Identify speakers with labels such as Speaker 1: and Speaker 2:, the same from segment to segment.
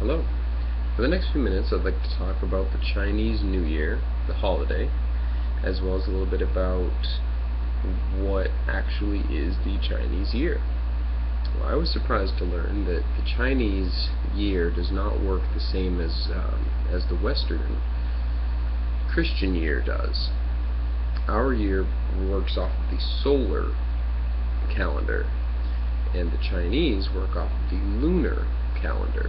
Speaker 1: Hello. For the next few minutes, I'd like to talk about the Chinese New Year, the holiday, as well as a little bit about what actually is the Chinese year. Well, I was surprised to learn that the Chinese year does not work the same as the Western Christian year does. Our year works off of the solar calendar, and the Chinese work off of the lunar calendar.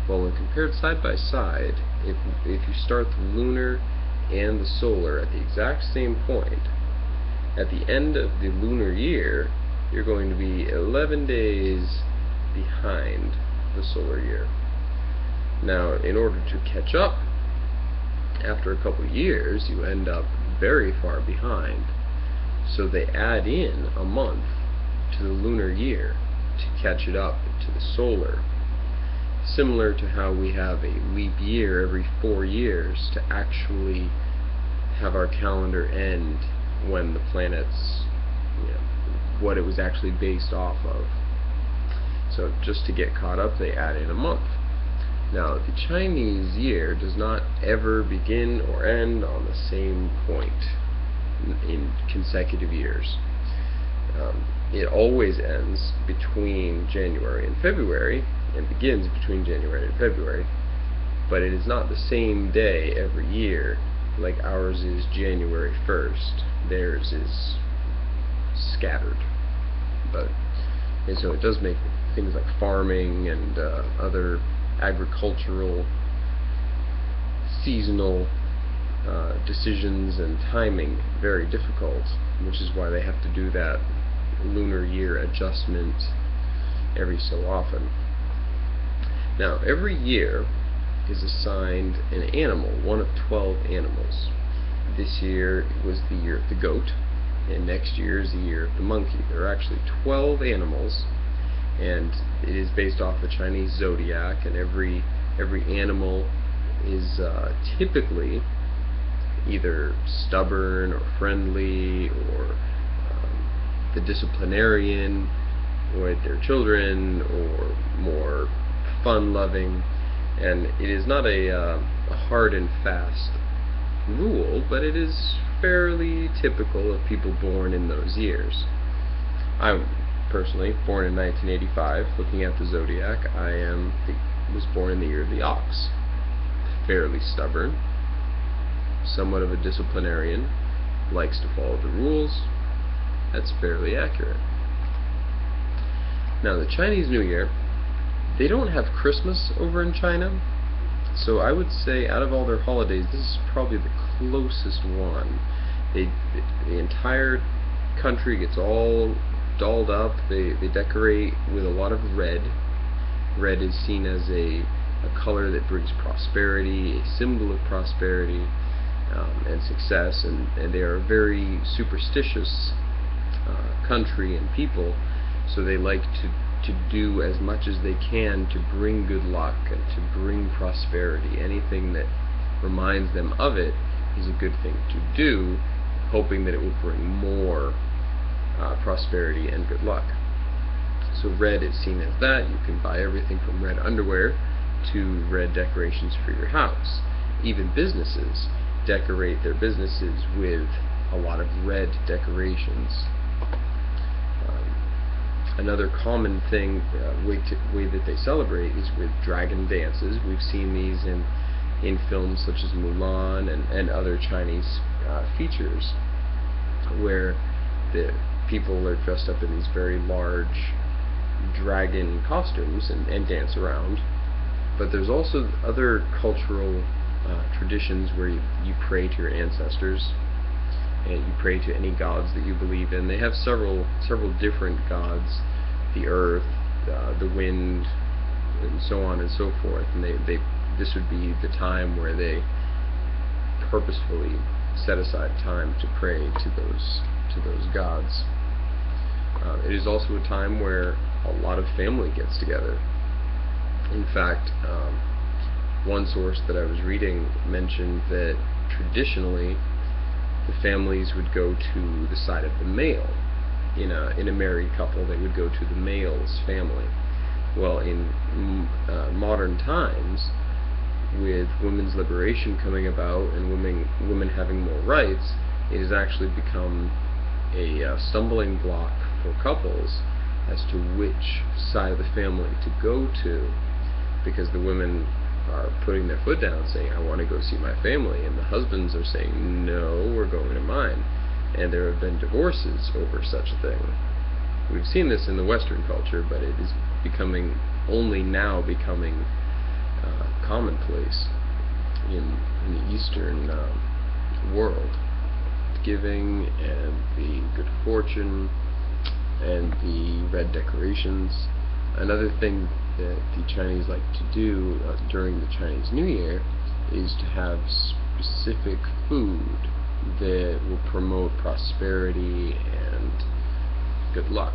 Speaker 1: Well, when compared side by side, if you start the lunar and the solar at the exact same point, at the end of the lunar year, you're going to be 11 days behind the solar year. Now, in order to catch up, after a couple years, you end up very far behind. So they add in a month to the lunar year to catch it up to the solar. Similar to how we have a leap year every 4 years to actually have our calendar end when the planet's, what it was actually based off of. So just to get caught up, they add in a month. Now, the Chinese year does not ever begin or end on the same point in consecutive years. It always ends between January and February, and begins between January and February, but it is not the same day every year. Like ours is January 1st, theirs is scattered. And so it does make things like farming and other agricultural seasonal decisions and timing very difficult, which is why they have to do that lunar year adjustment every so often. Now, every year is assigned an animal, one of 12 animals. This year was the year of the goat, and next year is the year of the monkey. There are actually 12 animals, and it is based off the Chinese zodiac, and every animal is typically either stubborn or friendly or the disciplinarian with their children, or more fun-loving. And it is not a hard and fast rule, but it is fairly typical of people born in those years. I'm personally born in 1985. Looking at the zodiac, was born in the year of the ox. Fairly stubborn, somewhat of a disciplinarian, likes to follow the rules. That's fairly accurate. Now, the Chinese New Year, they don't have Christmas over in China, so I would say out of all their holidays, this is probably the closest one. The entire country gets all dolled up. They decorate with a lot of red. Red is seen as a color that brings prosperity, a symbol of prosperity and success, and they are a very superstitious country and people, so they like to do as much as they can to bring good luck and to bring prosperity. Anything that reminds them of it is a good thing to do, hoping that it will bring more prosperity and good luck. So red is seen as that. You can buy everything from red underwear to red decorations for your house. Even businesses decorate their businesses with a lot of red decorations. Another common thing, way that they celebrate, is with dragon dances. We've seen these in films such as Mulan and other Chinese features, where the people are dressed up in these very large dragon costumes and dance around. But there's also other cultural traditions where you pray to your ancestors, and you pray to any gods that you believe in. They have several different gods: the earth, the wind, and so on and so forth. And this would be the time where they purposefully set aside time to pray to those gods. It is also a time where a lot of family gets together. In fact, one source that I was reading mentioned that traditionally the families would go to the side of the male. In a married couple, they would go to the male's family. Well, in modern times, with women's liberation coming about and women having more rights, it has actually become a stumbling block for couples as to which side of the family to go to, because the women are putting their foot down saying, I want to go see my family, and the husbands are saying, no, we're going to mine. And there have been divorces over such a thing. We've seen this in the Western culture, but it is only now becoming commonplace in the Eastern world. Giving and the good fortune and the red decorations. Another thing that the Chinese like to do during the Chinese New Year is to have specific food that will promote prosperity and good luck.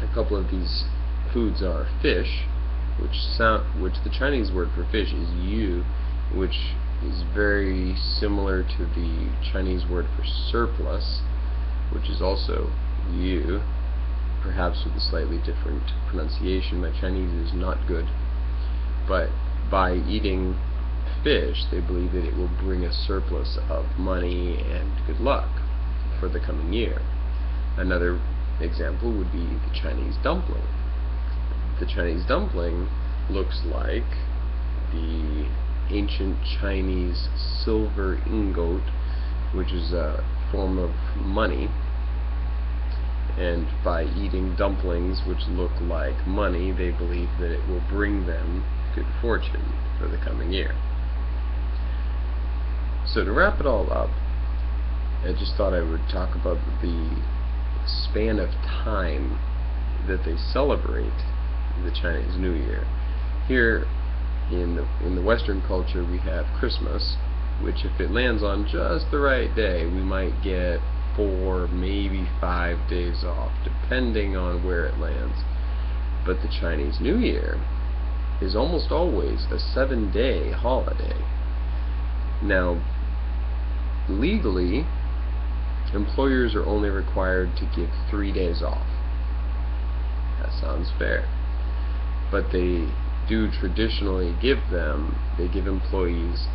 Speaker 1: A couple of these foods are fish, which the Chinese word for fish is yu, which is very similar to the Chinese word for surplus, which is also yu, perhaps with a slightly different pronunciation. My Chinese is not good, but by eating fish, they believe that it will bring a surplus of money and good luck for the coming year. Another example would be the Chinese dumpling. The Chinese dumpling looks like the ancient Chinese silver ingot, which is a form of money, and by eating dumplings which look like money, they believe that it will bring them good fortune for the coming year. So to wrap it all up, I just thought I would talk about the span of time that they celebrate the Chinese New Year. Here in the Western culture, we have Christmas, which if it lands on just the right day, we might get 4, maybe 5 days off, depending on where it lands. But the Chinese New Year is almost always a 7-day holiday. Now, legally, employers are only required to give 3 days off. That sounds fair. But they do traditionally give employees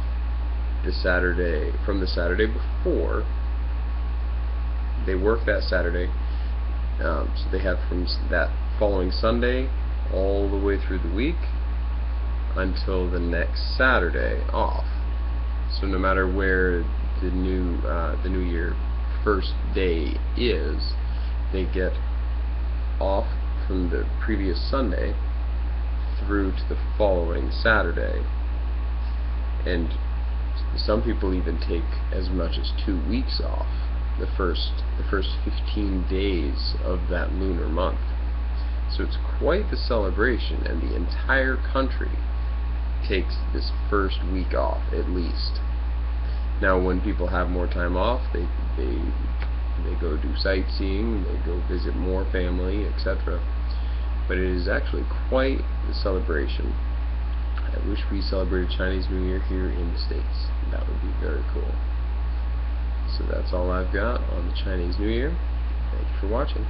Speaker 1: from the Saturday before. They work that Saturday, so they have from that following Sunday all the way through the week until the next Saturday off. So no matter where the New Year first day is, they get off from the previous Sunday through to the following Saturday, and some people even take as much as 2 weeks off the first 15 days of that lunar month. So it's quite the celebration, and the entire country takes this first week off at least. Now when people have more time off, they go do sightseeing, they go visit more family, etc. But it is actually quite the celebration. I wish we celebrated Chinese New Year here in the States. That would be very cool. So that's all I've got on the Chinese New Year. Thank you for watching.